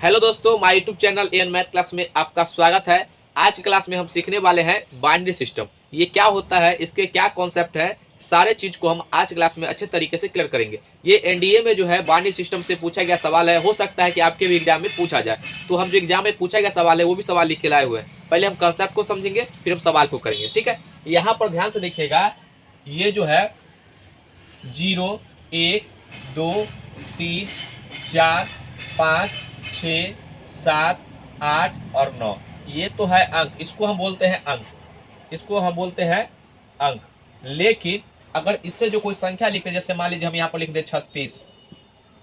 Hello दोस्तों, my YouTube channel N math class में आपका स्वागत है। आज की क्लास में हम सीखने वाले हैं बाइनरी सिस्टम। ये क्या होता है, इसके क्या कॉन्सेप्ट है, सारे चीज को हम आज की क्लास में अच्छे तरीके से क्लियर करेंगे। ये एनडीए में जो है बाइनरी सिस्टम से पूछा गया सवाल है। हो सकता है कि आपके भी एग्जाम में पूछा जाए, तो हम जो एग्जाम में पूछा गया सवाल है वो भी सवाल लिख के लाए हुए हैं। पहले हम कॉन्सेप्ट को समझेंगे, फिर हम सवाल को करेंगे। ठीक है, यहाँ पर ध्यान से देखिएगा। ये जो है 0, 1, 2, 3, 4, 5, 6, 7, 8 और 9, ये तो है अंक। इसको हम बोलते हैं अंक, इसको हम बोलते हैं अंक। लेकिन अगर इससे जो कोई संख्या लिखते हैं, जैसे मान लीजिए हम यहाँ पर लिख दे 36,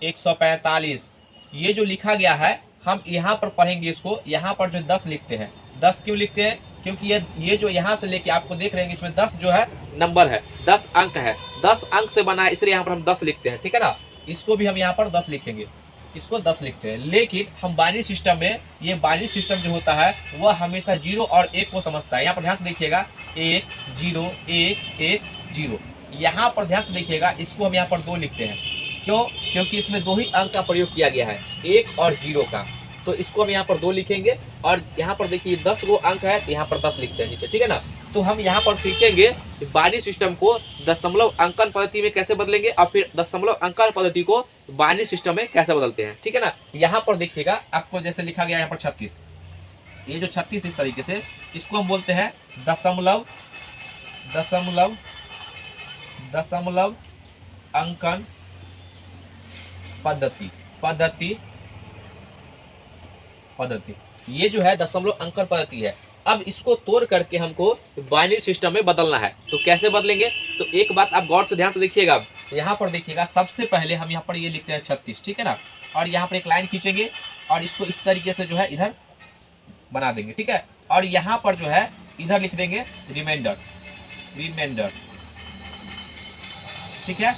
145, ये जो लिखा गया है हम यहाँ पर पढ़ेंगे इसको। यहाँ पर जो 10 लिखते हैं, 10 क्यों लिखते हैं? क्योंकि ये जो यहाँ से लेके आपको देख रहे हैं, इसमें 10 जो है नंबर है, 10 अंक है, 10 अंक से बना है, इसलिए यहाँ पर हम 10 लिखते हैं। ठीक है ना, इसको भी हम यहाँ पर 10 लिखेंगे, इसको 10 लिखते हैं। लेकिन हम बाइनरी सिस्टम में, ये बाइनरी सिस्टम जो होता है वह हमेशा 0 और 1 को समझता है। यहाँ पर ध्यान से देखिएगा, 1 0 1 1 0। यहाँ पर ध्यान से देखिएगा, इसको हम यहाँ पर 2 लिखते हैं। क्यों? क्योंकि इसमें 2 ही अंक का प्रयोग किया गया है, 1 और 0 का, तो इसको हम यहाँ पर 2 लिखेंगे। और यहाँ पर देखिए 10 गो अंक है, तो यहाँ पर 10 लिखते हैं नीचे। ठीक है ना, तो हम यहाँ पर सीखेंगे बाइनरी सिस्टम को दशमलव अंकन पद्धति में कैसे बदलेंगे, और फिर दशमलव अंकन पद्धति को बाइनरी सिस्टम में कैसे बदलते हैं। ठीक है ना, यहाँ पर देखिएगा, आपको जैसे लिखा गया यहाँ पर 36, ये जो 36 इस तरीके से, इसको हम बोलते हैं दशमलव दशमलव दशमलव अंकन पद्धति पद्धति पद्धति ये जो है दशमलव अंकन पद्धति है। अब इसको तोड़ करके हमको बाइनरी सिस्टम में बदलना है, तो कैसे बदलेंगे? तो एक बात आप गौर से ध्यान से देखिएगा। यहाँ पर देखिएगा, सबसे पहले हम यहाँ पर ये लिखते हैं 36। ठीक है ना, और यहाँ पर एक लाइन खींचेंगे और इसको इस तरीके से जो है इधर बना देंगे। ठीक है, और यहाँ पर जो है इधर लिख देंगे रिमाइंडर रिमाइंडर। ठीक है,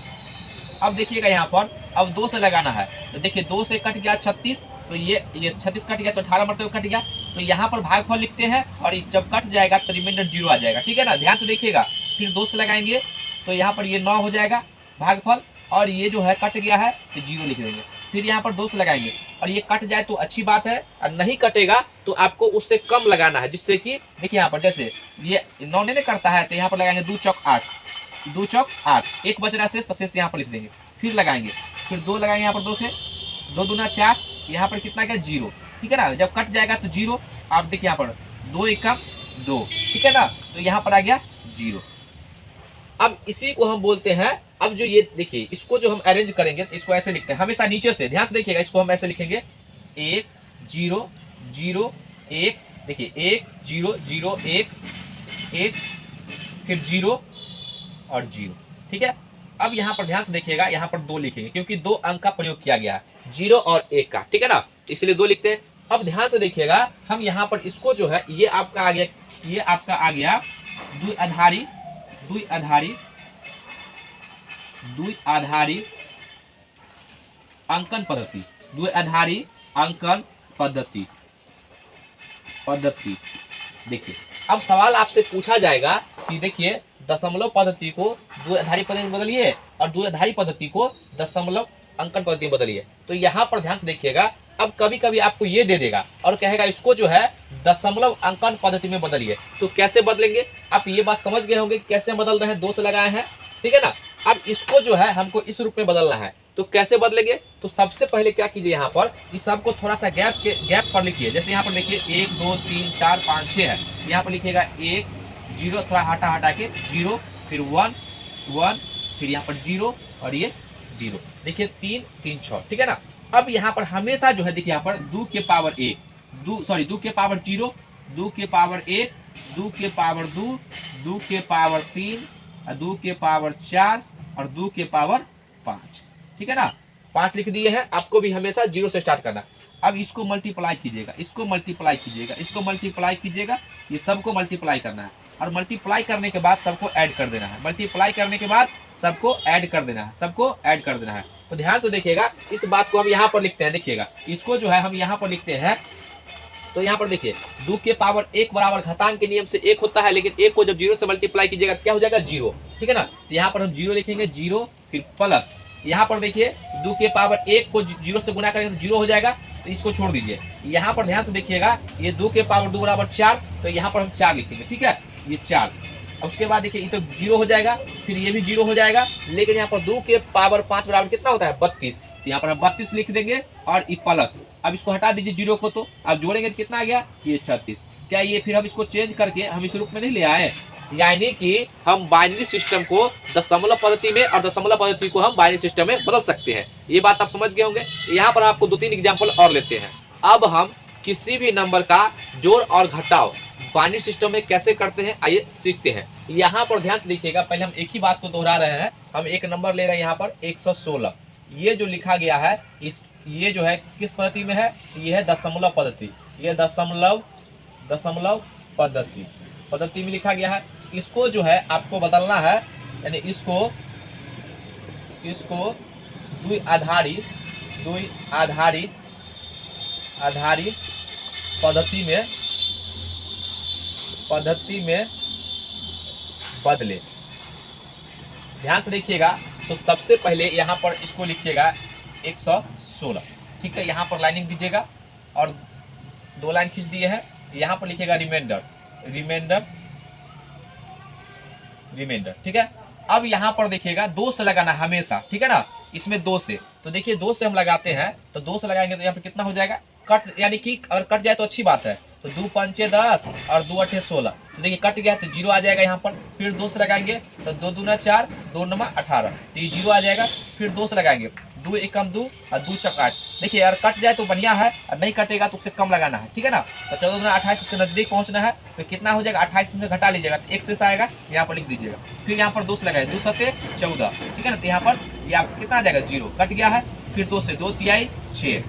अब देखिएगा यहाँ पर अब 2 से लगाना है, तो देखिए 2 से कट गया 36, तो ये 36 कट गया, तो 18 मरतबे कट गया। तो यहाँ पर भागफल लिखते हैं और जब कट जाएगा तो रिमाइंडर 0 आ जाएगा। ठीक है ना, ध्यान से देखिएगा। फिर 2 से लगाएंगे तो यहाँ पर ये 9 हो जाएगा भागफल, और ये जो है कट गया है तो 0 लिख देंगे। फिर यहाँ पर 2 से लगाएंगे और ये कट जाए तो अच्छी बात है, और नहीं कटेगा तो आपको उससे कम लगाना है, जिससे कि देखिए यहाँ पर जैसे ये 9 नहीं करता है, तो यहाँ पर लगाएंगे 2 चौक 8, 2 चौक 8, एक बच रहा शेष, तो शेष यहाँ पर लिख देंगे। फिर लगाएंगे, फिर 2 लगाएंगे यहाँ पर 2 से, 2 दूना 4, यहाँ पर कितना गया 0। ठीक है ना, जब कट जाएगा तो 0। आप देखिए यहाँ पर 2 एकम 2, ठीक है ना, तो यहाँ पर आ गया 0। अब इसी को हम बोलते हैं, अब जो ये देखिए, इसको जो हम अरेंज करेंगे तो इसको ऐसे लिखते हैं, हमेशा नीचे से, ध्यान से देखिएगा, इसको हम ऐसे लिखेंगे 1 0 0 1, देखिए 1 0 0 1 1, फिर 0 और 0। ठीक है, अब यहाँ पर ध्यान से देखिएगा, यहाँ पर 2 लिखेंगे क्योंकि 2 अंक का प्रयोग किया गया है, 0 और 1 का। ठीक है ना, इसलिए 2 लिखते हैं। अब ध्यान से देखिएगा, हम यहाँ पर इसको जो है, ये आपका आ गया, ये आपका आ गया द्विआधारी द्विआधारी द्विआधारी अंकन पद्धति द्विआधारी अंकन पद्धति पद्धति। देखिए, अब सवाल आपसे पूछा जाएगा कि देखिए दशमलव पद्धति को द्विआधारी पद्धति में बदलिए और द्विआधारी पद्धति को दशमलव अंकन पद्धति में बदलिए। तो यहाँ पर ध्यान से देखिएगा, अब कभी कभी आपको ये दे देगा और कहेगा इसको जो है दशमलव अंकन पद्धति में बदलिए। तो कैसे बदलेंगे? आप ये बात समझ गए होंगे कि कैसे बदल रहे हैं, 2 से लगाए हैं। ठीक है ना, अब इसको जो है हमको इस रूप में बदलना है, तो कैसे बदलेंगे? तो सबसे पहले क्या कीजिए, यहाँ पर इस सबको थोड़ा सा गैप पर लिखिए। जैसे यहाँ पर देखिए 1 2 3 4 5 6 है, यहाँ पर लिखिएगा 1 0, थोड़ा हटा के 0, फिर 1 1, फिर यहाँ पर 0 और ये 0। देखिए 3 3 6। ठीक है ना, अब यहाँ पर हमेशा जो है देखिए यहाँ पर 2 के पावर 1, 2 के पावर 0, 2 के पावर 1, 2 के पावर 2, 2 के पावर 3, 2 के पावर 4 और 2 के पावर 5। ठीक है ना, 5 लिख दिए हैं। आपको भी हमेशा 0 से स्टार्ट करना। अब इसको मल्टीप्लाई कीजिएगा, इसको मल्टीप्लाई कीजिएगा, इसको मल्टीप्लाई कीजिएगा, ये सबको मल्टीप्लाई करना है, और मल्टीप्लाई करने के बाद सबको ऐड कर देना है। मल्टीप्लाई करने के बाद सबको ऐड कर देना है, सबको ऐड कर देना है। तो ध्यान से देखिएगा, इस बात को हम यहाँ पर लिखते हैं। देखिएगा, इसको जो है हम यहाँ पर लिखते हैं, तो यहाँ पर देखिए 2 के पावर 1 बराबर घातांक के नियम से 1 होता है, लेकिन 1 को जब 0 से मल्टीप्लाई कीजिएगा तो क्या हो जाएगा 0। ठीक है ना, तो यहाँ पर हम 0 लिखेंगे, 0 फिर प्लस यहाँ पर देखिए 2 के पावर 1 को 0 से गुना करेंगे तो 0 हो जाएगा, तो इसको छोड़ दीजिए। यहाँ पर ध्यान से देखिएगा, ये 2 के पावर 2 बराबर 4, तो यहाँ पर हम 4 लिखेंगे, ठीक है, ये 4। उसके बाद देखिए ये तो 0 हो जाएगा, फिर ये भी 0 हो जाएगा, लेकिन यहाँ पर 2 के पावर 5 बराबर कितना होता है 32, तो यहाँ पर हम 32 लिख देंगे और ये प्लस। अब इसको हटा दीजिए 0 को, तो अब जोड़ेंगे तो कितना आ गया ये 36। क्या ये फिर हम इसको चेंज करके हम इस रूप में नहीं ले आए, यानी कि हम बाइनरी सिस्टम को दशमलव पद्धति में और दशमलव पद्धति को हम बाइनरी सिस्टम में बदल सकते हैं। ये बात आप समझ गए होंगे। यहाँ पर आपको 2-3 एग्जाम्पल और लेते हैं। अब हम किसी भी नंबर का जोड़ और घटाव बाइनरी सिस्टम में कैसे करते हैं आइए सीखते हैं। यहाँ पर ध्यान से देखिएगा, पहले हम एक ही बात को दोहरा रहे हैं। हम एक नंबर ले रहे हैं यहाँ पर 116, ये जो लिखा गया है ये जो है किस पद्धति में है, ये है दशमलव पद्धति, ये दशमलव पद्धति में लिखा गया है। इसको जो है आपको बदलना है, यानी इसको द्विआधारी पद्धति में बदले। ध्यान से देखिएगा, तो सबसे पहले यहाँ पर इसको लिखिएगा 116, ठीक है। यहाँ पर लाइनिंग दीजिएगा और 2 लाइन खींच दिए हैं। यहाँ पर लिखिएगा रिमाइंडर, ठीक है। अब यहाँ पर देखिएगा 2 से लगाना हमेशा, ठीक है ना, इसमें 2 से, तो देखिए 2 से हम लगाते हैं, तो 2 से लगाएंगे तो यहाँ पर कितना हो जाएगा कट, यानी कि अगर कट जाए तो अच्छी बात है, तो 2 पंचे 10 और 2 अठे 16, तो देखिए कट गया तो 0 आ जाएगा यहाँ पर। फिर 2 से लगाएंगे तो 2 दूना 4, 2 नमा 18, तो ये 0 आ जाएगा। फिर 2 से लगाएंगे, 2 एकम 2 और 2 चक 8। देखिए यार कट जाए तो बढ़िया है, और नहीं कटेगा तो उससे कम लगाना है, ठीक है ना। तो 14 दूना 28, इसके नजदीक पहुंचना है, तो कितना हो जाएगा 28 में घटा लीजिएगा, तो 1 से आएगा, यहाँ पर लिख दीजिएगा। फिर यहाँ पर 2 से लगाए, 2 सते 14, ठीक है ना, तो यहाँ पर ये आपको कितना आ जाएगा 0, कट गया है। फिर 2 से 2 तिहाई 6,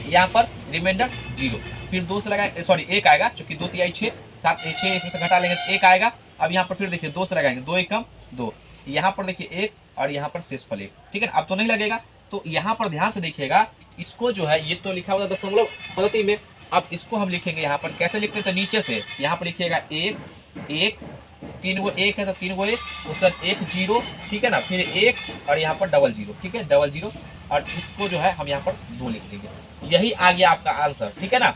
यहाँ पर रिमाइंडर 0। फिर 2 से लगाए, सॉरी 1 आएगा, चूंकि 2 तिहाई 6, 7 6 इसमें से घटा लेंगे तो 1 आएगा। अब यहाँ पर फिर देखिए 2 से लगाएंगे, 2 एकम 2, यहाँ पर देखिए 1 और यहाँ पर शेषफल 1, ठीक है ना। अब तो नहीं लगेगा, तो यहाँ पर ध्यान से देखिएगा, इसको जो है ये तो लिखा हुआ दशमलव पद्धति में, अब इसको हम लिखेंगे यहाँ पर कैसे लिखते हैं, तो नीचे से यहाँ पर लिखिएगा 1 1, 3 गो 1 है तो 3 गो 1, उसका 1 0, ठीक है ना, फिर 1 और यहाँ पर डबल 0, ठीक है, डबल 0, और इसको जो है हम यहाँ पर 2 लिख देंगे। यही आ गया आपका आंसर, ठीक है ना।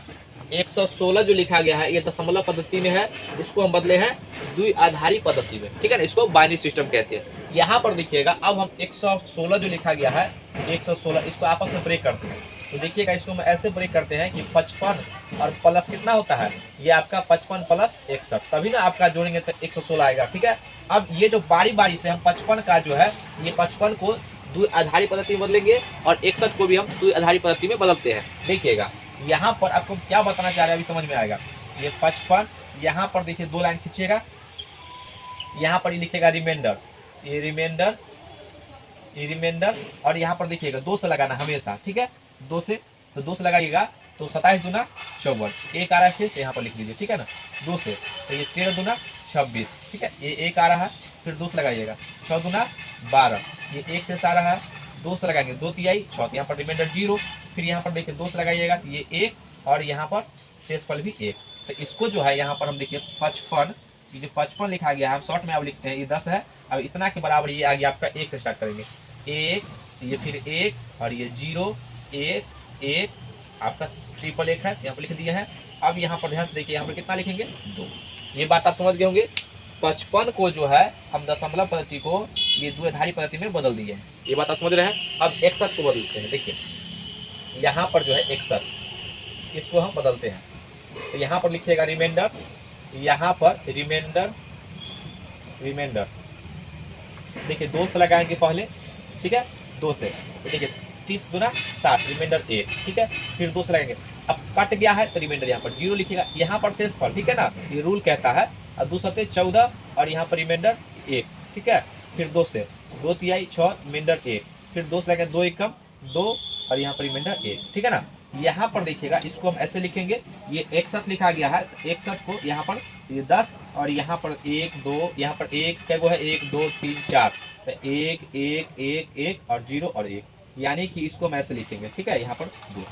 116 जो लिखा गया है ये दशमलव पद्धति में है, इसको हम बदले हैं द्विआधारी पद्धति में, ठीक है ना, इसको बाइनरी सिस्टम कहते हैं। यहाँ पर देखिएगा, अब हम 116 जो लिखा गया है 116, इसको आपस में ब्रेक करते हैं। तो देखिएगा, इसको हम ऐसे ब्रेक करते हैं कि 55 और प्लस कितना होता है, ये आपका 55 प्लस 61, तभी ना आपका जोड़ेंगे तो 116 आएगा, ठीक है। अब ये जो बारी बारी से हम 55 का जो है, ये 55 को द्विआधारी पद्धति में बदलेंगे और 61 को भी हम द्विआधारी पद्धति में बदलते हैं। देखिएगा यहाँ पर आपको क्या बताना चाह रहे हैं अभी समझ में आएगा। ये 55, यहाँ पर देखिए 2 लाइन खींचिएगा, यहाँ पर लिखिएगा रिमाइंडर, ये रिमाइंडर, और यहाँ पर देखिएगा 2 से लगाना हमेशा, ठीक है, 2 से, तो 2 से लगाइएगा तो 27 दूना 54, 1 आ रहा है शेष, तो यहाँ पर लिख लीजिए, ठीक है ना, 2 से, तो ये 13 दूना 26, ठीक है, ये 1 आ रहा है, फिर 2 से लगाइएगा, 6 दूना 12, ये 1 शेष आ रहा है, 2 से लगाएंगे 2 तिहाई 6, यहाँ पर रिमाइंडर 0, फिर यहाँ पर देखिए 2 से लगाइएगा तो ये 1 और यहाँ पर शेषफल भी 1। तो इसको जो है यहाँ पर हम देखिए 55, ये जो 55 लिखा गया है हम शॉर्ट में अब लिखते हैं, ये 10 है, अब इतना के बराबर ये आ गया आपका 1 से स्टार्ट करेंगे, 1, ये फिर 1 और ये 0 1 1, आपका ट्रिपल 1 है, यहाँ पर लिख दिया है। अब यहाँ पर ध्यान से देखिए, यहाँ पर कितना लिखेंगे 2। ये बात आप समझ गए होंगे। 55 को जो है हम दशमलव पद्धति को ये द्विआधारी पद्धति में बदल दिए हैं, ये बात आप समझ रहे हैं। अब 61 को बदलते हैं, देखिए यहाँ पर जो है 61, इसको हम बदलते हैं, तो यहाँ पर लिखिएगा रिमाइंडर, यहाँ पर रिमाइंडर देखिए 2 से लगाएंगे पहले, ठीक है, 2 से, तो देखिए 30 दूना 60, रिमाइंडर 1, ठीक है, फिर 2 से लगाएंगे। अब कट गया है तो रिमाइंडर यहाँ पर 0 लिखिएगा, यहाँ पर शेषफल, ठीक है ना, ये रूल कहता है, और 2 सते 14 और यहाँ पर रिमाइंडर 1, ठीक है, फिर 2 से 2 तिहाई 6, रिमाइंडर 1, फिर 2 से लगाएंगे 2 एकम 2 और यहाँ पर रिमाइंडर 1, ठीक है ना। यहाँ पर देखिएगा, इसको हम ऐसे लिखेंगे, ये 61 लिखा गया है, 61 को यहाँ पर ये 10 और यहाँ पर 1 2, यहाँ पर 1 क्या है 1 2 3 4, तो 1 1 1 1 और 0 और 1, यानी कि इसको हम ऐसे लिखेंगे, ठीक है, यहाँ पर 2।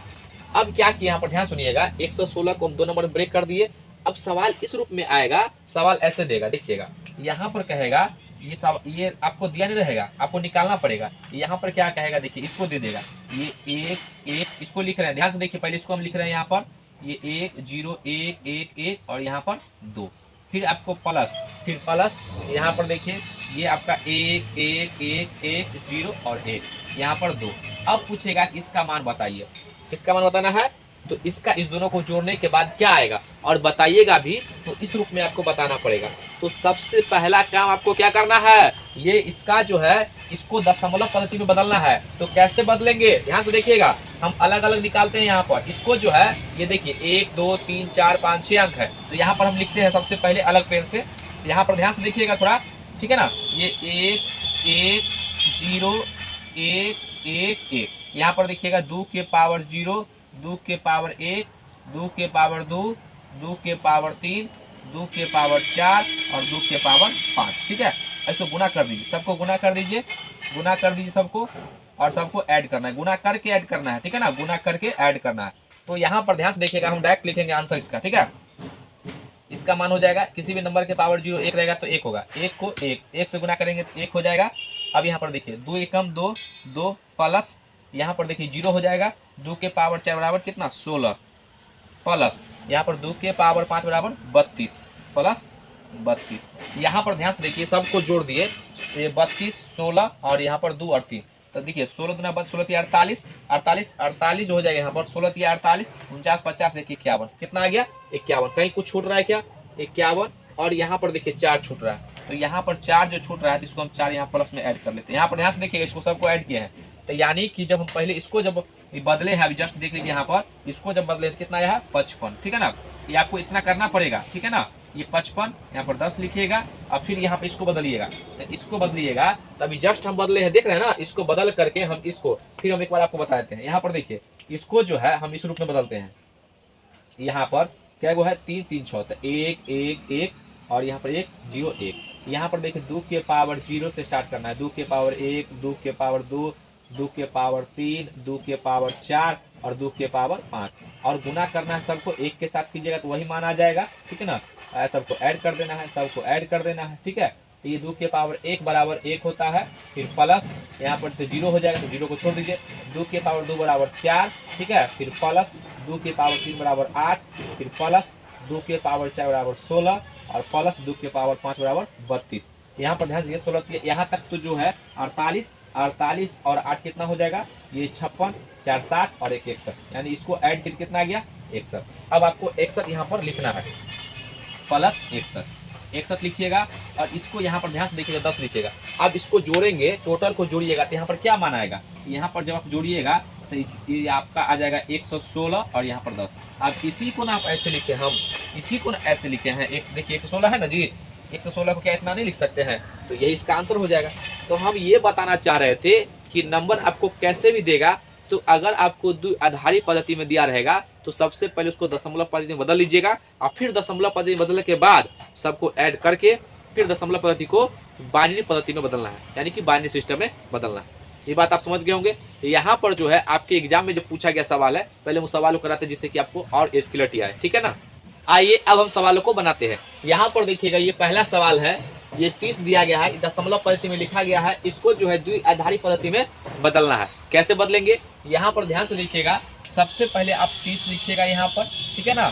अब क्या किया, यहाँ पर ध्यान सुनिएगा, 116 को हम 2 नंबर में ब्रेक कर दिए। अब सवाल इस रूप में आएगा, सवाल ऐसे देगा, देखिएगा यहाँ पर कहेगा ये सब ये आपको दिया नहीं रहेगा, आपको निकालना पड़ेगा। यहाँ पर क्या कहेगा देखिए, इसको दे देगा, ये 1 1 इसको लिख रहे हैं, ध्यान से देखिए, पहले इसको हम लिख रहे हैं यहाँ पर, ये 1 0 1 1 1 और यहाँ पर 2, फिर आपको प्लस, फिर प्लस, यहाँ पर देखिए ये आपका 1 1 1 1 0 और 1, यहाँ पर 2। अब पूछेगा कि इसका मान बताइए, इसका मान बताना है, तो इसका इस दोनों को जोड़ने के बाद क्या आएगा और बताइएगा भी, तो इस रूप में आपको बताना पड़ेगा। तो सबसे पहला काम आपको क्या करना है, ये इसका जो है इसको दशमलव पद्धति में बदलना है। तो कैसे बदलेंगे, ध्यान से देखिएगा, हम अलग अलग निकालते हैं। यहाँ पर इसको जो है ये देखिए 1 2 3 4 5 6 अंक है, तो यहाँ पर हम लिखते हैं सबसे पहले अलग पेन से। यहाँ पर ध्यान से देखिएगा थोड़ा, ठीक है ना, ये 1 1 0 1 1 1, यहाँ पर देखिएगा 2 के पावर 0 2 के पावर 1 2 के पावर 2 2 के पावर 3 2 के पावर 4 और 2 के पावर 5, ठीक है। इसको गुना कर दीजिए, सबको गुना कर दीजिए, गुना कर दीजिए सबको, और सबको ऐड करना है, गुना करके ऐड करना है, ठीक है ना, गुना करके ऐड करना है। तो यहाँ पर ध्यान से देखिएगा, हम डायरेक्ट लिखेंगे आंसर इसका, ठीक है। इसका मान हो जाएगा, किसी भी नंबर के पावर 0 1 रहेगा तो 1 होगा, 1 को 1 से गुना करेंगे तो 1 हो जाएगा। अब यहाँ पर देखिए 2 एकम 2 2 प्लस, यहाँ पर देखिए 0 हो जाएगा, 2 के पावर 4 बराबर कितना 16 प्लस, यहाँ पर 2 के पावर 5 बराबर 32 प्लस 32। यहाँ पर ध्यान से देखिए, सबको जोड़ दिए, ये 32 16 और यहाँ पर 2 और 3, तो देखिए 16 दुना 16 48 48 48 हो जाएगा। यहाँ पर 16 48 49 50 1 51, कितना आ गया 51। कहीं कुछ छूट रहा है क्या, 51, और यहाँ पर देखिए 4 छूट रहा है, तो यहाँ पर 4 जो छूट रहा है तो इसको हम 4 यहाँ प्लस में ऐड कर लेते हैं। यहाँ पर ध्यान से देखिएगा, इसको सबको ऐड किया है, तो यानी कि जब हम पहले इसको जब बदले हैं, अभी जस्ट देख लीजिए यहाँ पर, इसको जब बदले तो कितना आया है 55, ठीक है ना। ये आपको इतना करना पड़ेगा, ठीक है ना, ये 55, यहाँ पर 10 लिखिएगा, और फिर यहाँ पे इसको बदलिएगा, तो इसको बदलिएगा, तो अभी जस्ट हम बदले हैं, देख रहे हैं ना, इसको बदल करके हम इसको फिर हम एक बार आपको बता देते हैं। यहाँ पर देखिए, इसको जो है हम इस रूप में बदलते हैं, यहाँ पर क्या वो है 3 3 6, तो 1 1 1 और यहाँ पर 1 0 1। यहाँ पर देखिए 2 के पावर 0 से स्टार्ट करना है, 2 के पावर 1 2 के पावर 2 2 के पावर 3 2 के पावर 4 और 2 के पावर 5, और गुना करना है सबको 1 के साथ कीजिएगा तो वही मान आ जाएगा, ठीक है ना। सबको ऐड कर देना है, सबको ऐड कर देना है, ठीक है। तो ये 2 के पावर 1 बराबर 1 होता है, फिर प्लस, यहाँ पर तो 0 हो जाएगा तो 0 को छोड़ दीजिए, 2 के पावर 2 बराबर 4, ठीक है, फिर प्लस 2 के पावर 3 बराबर 8, फिर प्लस 2 के पावर 4 बराबर 16 और प्लस 2 के पावर 5 बराबर 32। यहाँ पर ध्यान दीजिए 16 यहाँ तक तो जो है 48 और 8 कितना हो जाएगा, ये 56 4 60 और 1 61, यानी इसको ऐड करके कितना आ गया 61। अब आपको 61 यहाँ पर लिखना है, प्लस 61 लिखिएगा, और इसको यहाँ पर ध्यान से देखिएगा 10 लिखिएगा। अब इसको जोड़ेंगे, टोटल को जोड़िएगा तो यहाँ पर क्या मान आएगा, यहाँ पर जब आप जोड़िएगा तो ये आपका आ जाएगा 116 और यहाँ पर 10। अब इसी को ना आप ऐसे लिखे, हम इसी को ना ऐसे लिखे हैं, एक देखिए 116 है ना जी, 116 को क्या इतना नहीं लिख सकते हैं, तो यही इसका आंसर हो जाएगा। तो हम ये बताना चाह रहे थे कि नंबर आपको कैसे भी देगा, तो अगर आपको द्विआधारी पद्धति में दिया रहेगा तो सबसे पहले उसको दशमलव पद्धति में बदल लीजिएगा, और फिर दशमलव पद्धति में बदलने के बाद सबको ऐड करके फिर दशमलव पद्धति को बाइनरी पद्धति में बदलना है, यानी कि बाइनरी सिस्टम में बदलना है। ये बात आप समझ गए होंगे। यहाँ पर जो है आपके एग्जाम में जो पूछा गया सवाल है, पहले वो सवाल को कराते हैं जिससे कि आपको और क्लियरिटी आए, ठीक है ना। आइए अब हम सवालों को बनाते हैं। यहाँ पर देखिएगा, ये पहला सवाल है, ये 30 दिया गया है, दशमलव पद्धति में लिखा गया है, इसको जो है द्विआधारी पद्धति में बदलना है। कैसे बदलेंगे, यहाँ पर ध्यान से देखिएगा, सबसे पहले आप 30 लिखिएगा यहाँ पर, ठीक है ना।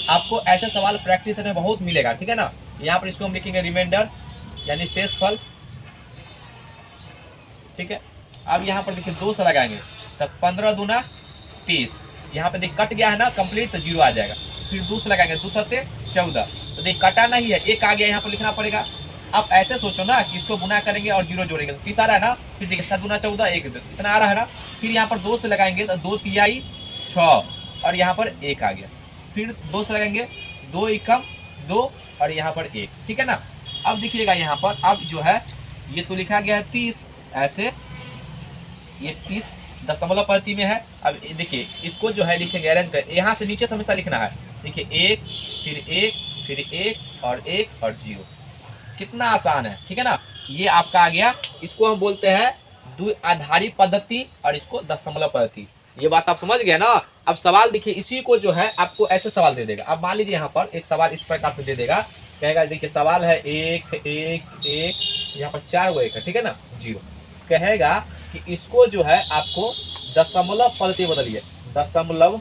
आपको ऐसे सवाल प्रैक्टिस में बहुत मिलेगा, ठीक है ना। यहाँ पर इसको हम लिखेंगे रिमाइंडर, यानी शेषफल, ठीक है। अब यहाँ पर देखिए 2 से लगाएंगे, तब 15 दूना 30, यहाँ पे देख कट गया है ना कंप्लीट, तो 0 आ जाएगा। फिर 2 से लगाएंगे, 2 सत्ते 14, तो देख कटा नहीं है, 1 आ गया, यहाँ पर लिखना पड़ेगा। आप ऐसे सोचो ना कि इसको गुना करेंगे और 0 जोड़ेंगे तो 30 आ रहा है ना, फिर देखिए 7 दूना 14 1 इतना आ रहा है ना। फिर यहाँ पर 2 से लगाएंगे तो 2 तिहाई 6 और यहाँ पर 1 आ गया। फिर 2 से लगाएंगे, 2 एकम 2 और यहाँ पर 1, ठीक है ना। अब देखिएगा यहाँ पर, अब जो है ये तो लिखा गया है 30, ऐसे ये 30 दशमलव पद्धति में है। अब देखिए इसको जो है लिखेंगे अरेंज कर, यहाँ से नीचे से हमेशा लिखना है। देखिए 1 फिर 1 फिर 1 और 1 और 0, कितना आसान है, ठीक है ना। ये आपका आ गया, इसको हम बोलते हैं द्विआधारी पद्धति और इसको दशमलव पद्धति। ये बात आप समझ गए ना। अब सवाल देखिए, इसी को जो है आपको ऐसे सवाल दे देगा। अब मान लीजिए यहाँ पर एक सवाल इस प्रकार से दे देगा, कहेगा देखिए सवाल है 1 1 1 यहाँ पर 4 गो 1 है, ठीक है ना, 0। कहेगा कि इसको जो है आपको दशमलव पद्धति बदलिए, दशमलव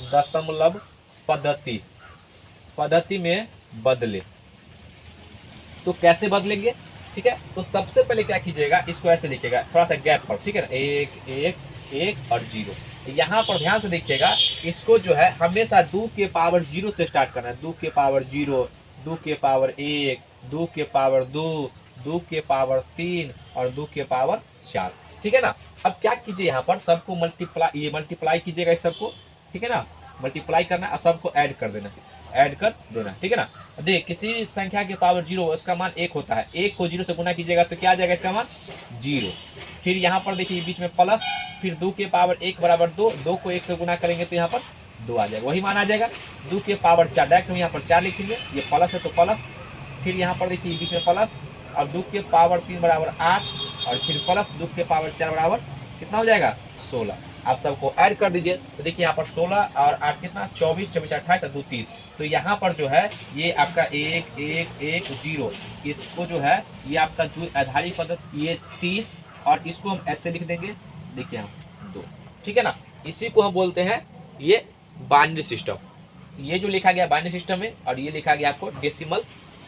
दशमलव पद्धति में बदले। तो कैसे बदलेंगे, ठीक है। तो सबसे पहले क्या कीजिएगा, इसको ऐसे लिखिएगा थोड़ा सा गैप पर, ठीक है ना, 1 1 1 और 0। यहाँ पर ध्यान से देखिएगा, इसको जो है हमेशा 2 के पावर 0 से स्टार्ट करना है। 2 के पावर 0, 2 के पावर 1, 2 के पावर 2, 2 के पावर 3 और 2 के पावर 4, ठीक है ना। अब क्या कीजिए, यहाँ पर सबको मल्टीप्लाई कीजिएगा इस सबको, ठीक है ना, मल्टीप्लाई करना और सबको ऐड कर देना, ठीक है ना। देख, किसी संख्या के पावर 0 उसका मान 1 होता है, 1 को 0 से गुना कीजिएगा तो क्या आ जाएगा, इसका मान 0। फिर यहाँ पर देखिए बीच में प्लस, फिर 2 के पावर 1 बराबर 2, 2 को 1 से गुना करेंगे तो यहाँ पर 2 आ जाएगा, वही मान आ जाएगा। 2 के पावर 4, डायरेक्ट हम यहाँ पर 4 लिखेंगे, ये प्लस है तो प्लस, फिर यहाँ पर देखिए बीच में प्लस, और 2 के पावर 3 बराबर 8 और फिर प्लस 2 के पावर 4 बराबर कितना हो जाएगा, 16। आप सबको ऐड कर दीजिए तो देखिए यहाँ पर 16 और 8 कितना, 24, 24 28 और 2 30। तो यहाँ पर जो है ये आपका 1 1 1 0, इसको जो है ये आपका जो आधारी पद्धति ये 30 और इसको हम ऐसे लिख देंगे, देखिए हम 2, ठीक है ना। इसी को हम बोलते हैं ये बाइनरी सिस्टम। ये जो लिखा गया बाइनरी सिस्टम है और ये लिखा गया आपको डेसिमल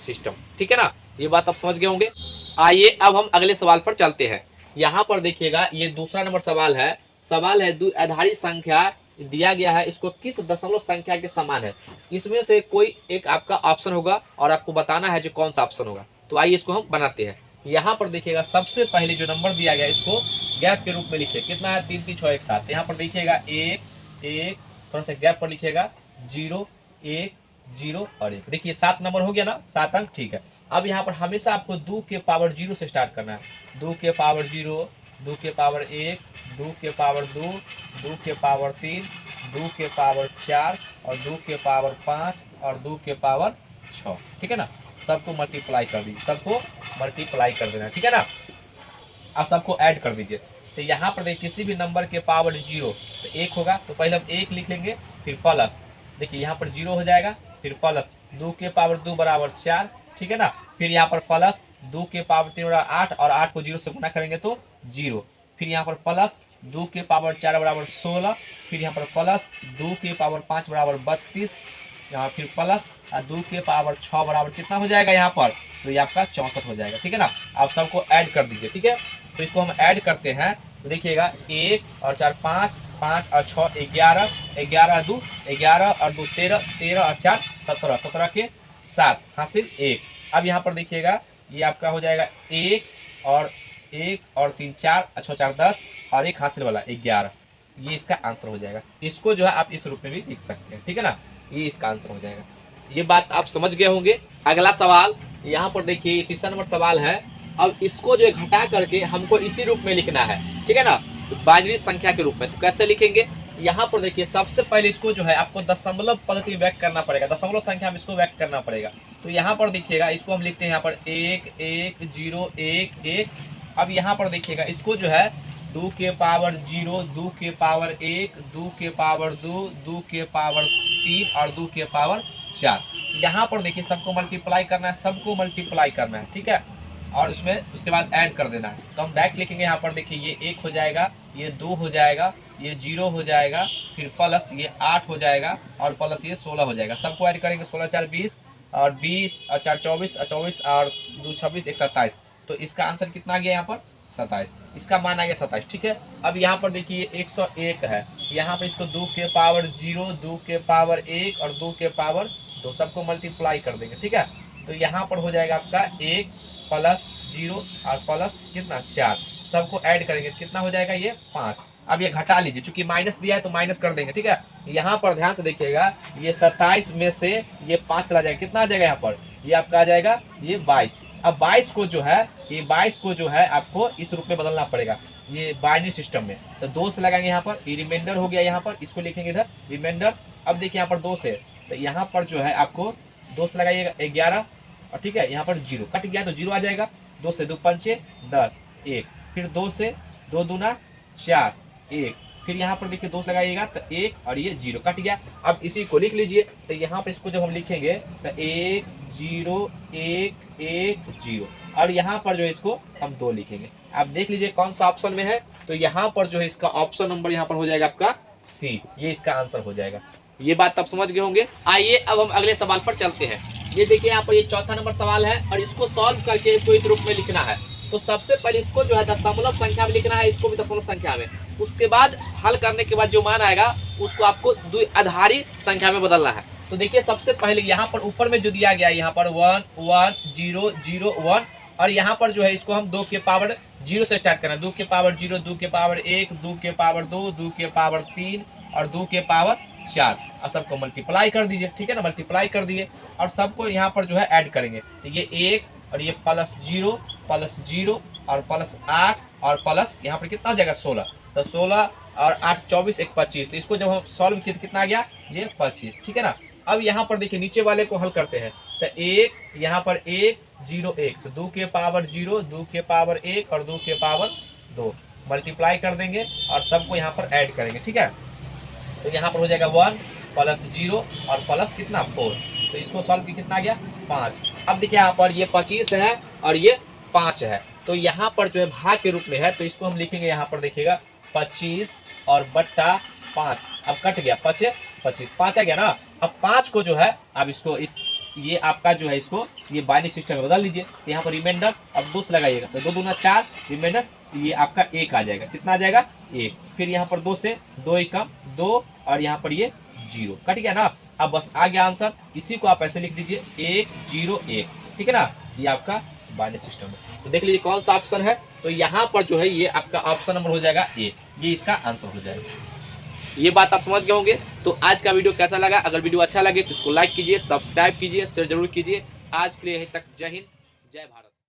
सिस्टम, ठीक है ना। ये बात आप समझ गए होंगे। आइए अब हम अगले सवाल पर चलते हैं। यहाँ पर देखिएगा ये दूसरा नंबर सवाल है द्विआधारी संख्या दिया गया है, इसको किस दशमलव संख्या के समान है। इसमें से कोई एक आपका ऑप्शन होगा और आपको बताना है जो कौन सा ऑप्शन होगा। तो आइए इसको हम बनाते हैं। यहाँ पर देखिएगा सबसे पहले जो नंबर दिया गया इसको गैप के रूप में लिखिए, कितना है 3 3 6 1 7। यहाँ पर देखिएगा 1 1, थोड़ा सा गैप पर लिखिएगा 0 1 0 और 1। देखिए 7 नंबर हो गया ना, 7 अंक, ठीक है। अब यहाँ पर हमेशा आपको 2 के पावर 0 से स्टार्ट करना है। 2 के पावर 0, 2 के पावर 1, 2 के पावर 2, 2 के पावर 3, 2 के पावर 4 और 2 के पावर 5 और 2 के पावर 6, ठीक है ना। सबको मल्टीप्लाई कर दीजिए, सबको मल्टीप्लाई कर देना, ठीक है ना। अब सबको ऐड कर दीजिए। तो यहाँ पर देखिए किसी भी नंबर के पावर 0 तो 1 होगा, तो पहले हम 1 लिख लेंगे, फिर प्लस, देखिए यहाँ पर 0 हो जाएगा, फिर प्लस 2 के पावर 2 बराबर 4, ठीक है ना। फिर यहाँ पर प्लस 2 के पावर 3 बराबर 8 और 8 को 0 से गुना करेंगे तो 0। फिर यहाँ पर प्लस 2 के पावर 4 बराबर 16, फिर यहाँ पर प्लस 2 के पावर 5 बराबर 32, यहाँ फिर प्लस 2 के पावर 6 बराबर कितना हो जाएगा यहाँ पर, तो ये आपका 64 हो जाएगा, ठीक है ना। आप सबको ऐड कर दीजिए, ठीक है। तो इसको हम ऐड करते हैं तो देखिएगा 1 और 4 5, 5 और 6 11, 11 2 11 और 2 13, 13 और 4 17, 17 के 7 हासिल 1। अब यहाँ पर देखिएगा ये आपका हो जाएगा 1 और 3 4 और 6 4 10 और 1 हासिल वाला 11। ये इसका आंसर हो जाएगा। इसको जो है आप इस रूप में भी लिख सकते हैं, ठीक है ना। ये इसका आंसर हो जाएगा। ये बात आप समझ गए होंगे। अगला सवाल यहाँ पर देखिए तीसरा नंबर सवाल है। अब इसको जो घटा करके हमको इसी रूप में लिखना है, ठीक है ना, बाइनरी संख्या के रूप में। तो कैसे लिखेंगे, यहाँ पर देखिए सबसे पहले इसको जो है आपको दशमलव पद्धति व्यक्त करना पड़ेगा, दशमलव संख्या में इसको व्यक्त करना पड़ेगा। तो यहाँ पर देखिएगा इसको हम लिखते हैं यहाँ पर 1 1 0 1 1। अब यहाँ पर देखिएगा इसको जो है 2 के पावर 0, 2 के पावर 1, 2 के पावर 2, 2 के पावर 3 और 2 के पावर 4। यहाँ पर देखिए सबको मल्टीप्लाई करना है, सबको मल्टीप्लाई करना है, ठीक है। और उसमें उसके बाद ऐड कर देना है। तो हम डायरेक्ट लिखेंगे यहाँ पर देखिए ये 1 हो जाएगा, ये 2 हो जाएगा, ये 0 हो जाएगा, फिर प्लस ये 8 हो जाएगा और प्लस ये 16 हो जाएगा। सबको ऐड करेंगे 16 4 20 और 20 और 4 24 और 24 और 2 26 1 27। तो इसका आंसर कितना आ गया यहाँ पर 27, इसका मान आ गया 27, ठीक है। अब यहाँ पर देखिए 101 है, यहाँ पर इसको 2 के पावर 0, 2 के पावर 1 और 2 के पावर 2 सबको मल्टीप्लाई कर देंगे, ठीक है। तो यहाँ पर हो जाएगा आपका 1 प्लस 0 और प्लस कितना 4, सबको ऐड करेंगे कितना हो जाएगा ये 5। अब ये घटा लीजिए, चूंकि माइनस दिया है तो माइनस कर देंगे, ठीक है। यहाँ पर ध्यान से देखिएगा ये 27 में से ये 5 चला जाएगा, कितना आ जाएगा यहाँ पर, ये आपका आ जाएगा ये 22। अब 22 को जो है ये 22 को जो है आपको इस रूप में बदलना पड़ेगा ये बाइनरी सिस्टम में। तो 2 से लगाएंगे यहाँ पर, ये रिमाइंडर हो गया, यहाँ पर इसको लिखेंगे इधर रिमाइंडर। अब देखिए यहाँ पर 2 से, तो यहाँ पर जो है आपको 2 से लगाइएगा 11 और ठीक है, यहाँ पर 0 कट गया तो 0 आ जाएगा। 2 से 2 पंचे 10 1, फिर 2 से 2 दूना 4 1, फिर यहाँ पर देखिए 2 लगाइएगा तो 1 और ये 0 कट गया। अब इसी को लिख लीजिए। तो यहाँ पर इसको जब हम लिखेंगे तो 1 0 1 1 0। और यहाँ पर जो है इसको हम 2 लिखेंगे। आप देख लीजिए कौन सा ऑप्शन में है, तो यहाँ पर जो है इसका ऑप्शन नंबर यहाँ पर हो जाएगा आपका सी, ये इसका आंसर हो जाएगा। ये बात आप समझ गए होंगे। आइए अब हम अगले सवाल पर चलते हैं। ये देखिए यहाँ पर ये चौथा नंबर सवाल है और इसको सॉल्व करके इसको इस रूप में लिखना है। तो सबसे पहले इसको जो है दशमलव संख्या में लिखना है, इसको भी दशमलव संख्या में। उसके बाद हल करने के बाद जो मान आएगा उसको आपको द्विआधारी संख्या में बदलना है। तो देखिए सबसे पहले यहाँ पर ऊपर में जो दिया गया है यहाँ पर 1 1 0 0 1 और यहाँ पर जो है इसको हम 2 के पावर 0 से स्टार्ट करना है। 2 के पावर 0, 2 के पावर 1, 2 के पावर 2, 2 के पावर 3 और 2 के पावर 4 और सबको मल्टीप्लाई कर दीजिए। ठीक है ना, मल्टीप्लाई कर दिए और सबको यहाँ पर जो है ऐड करेंगे। तो ये 1 और ये +0 और +8 और प्लस यहाँ पर कितना हो जाएगा 16। तो 16 और 8 24 1 25। तो इसको जब हम सॉल्व किए कितना आ गया ये 25। ठीक है ना। अब यहाँ पर देखिए नीचे वाले को हल करते हैं। तो 1 यहाँ पर 1 0 1, तो 2 के पावर 0, 2 के पावर 1 और 2 के पावर 2 मल्टीप्लाई कर देंगे और सबको यहाँ पर ऐड करेंगे। ठीक है, तो यहाँ पर हो जाएगा 1 +0 और प्लस कितना 4। तो इसको सॉल्व किया कितना आ गया 5। अब देखिए यहाँ पर ये 25 है और ये 5 है, तो यहाँ पर जो है भाग के रूप में है। तो इसको हम लिखेंगे यहाँ पर देखिएगा 25 और बट्टा 5। अब कट गया 5 25 5 आ गया ना। अब 5 को जो है अब इसको इस ये आपका जो है इसको ये बाइनरी सिस्टम में बदल लीजिए। तो यहाँ पर रिमाइंडर अब 2 से लगाइएगा, तो 2 दूना 4 रिमाइंडर ये आपका 1 आ जाएगा। कितना आ जाएगा 1। फिर यहाँ पर 2 से 2 1 कम 2 और यहाँ पर ये 0 कट गया ना। अब बस आ गया आंसर। इसी को आप ऐसे लिख दीजिए 1 0 1। ठीक है ना, ये आपका बाइनरी सिस्टम है। तो देख लीजिए कौन सा ऑप्शन है। तो यहाँ पर जो है ये आपका ऑप्शन नंबर हो जाएगा ए, ये इसका आंसर हो जाएगा। ये बात आप समझ गए होंगे। तो आज का वीडियो कैसा लगा? अगर वीडियो अच्छा लगे तो इसको लाइक कीजिए, सब्सक्राइब कीजिए, शेयर जरूर कीजिए। आज के लिए यहीं तक। जय हिंद, जय भारत।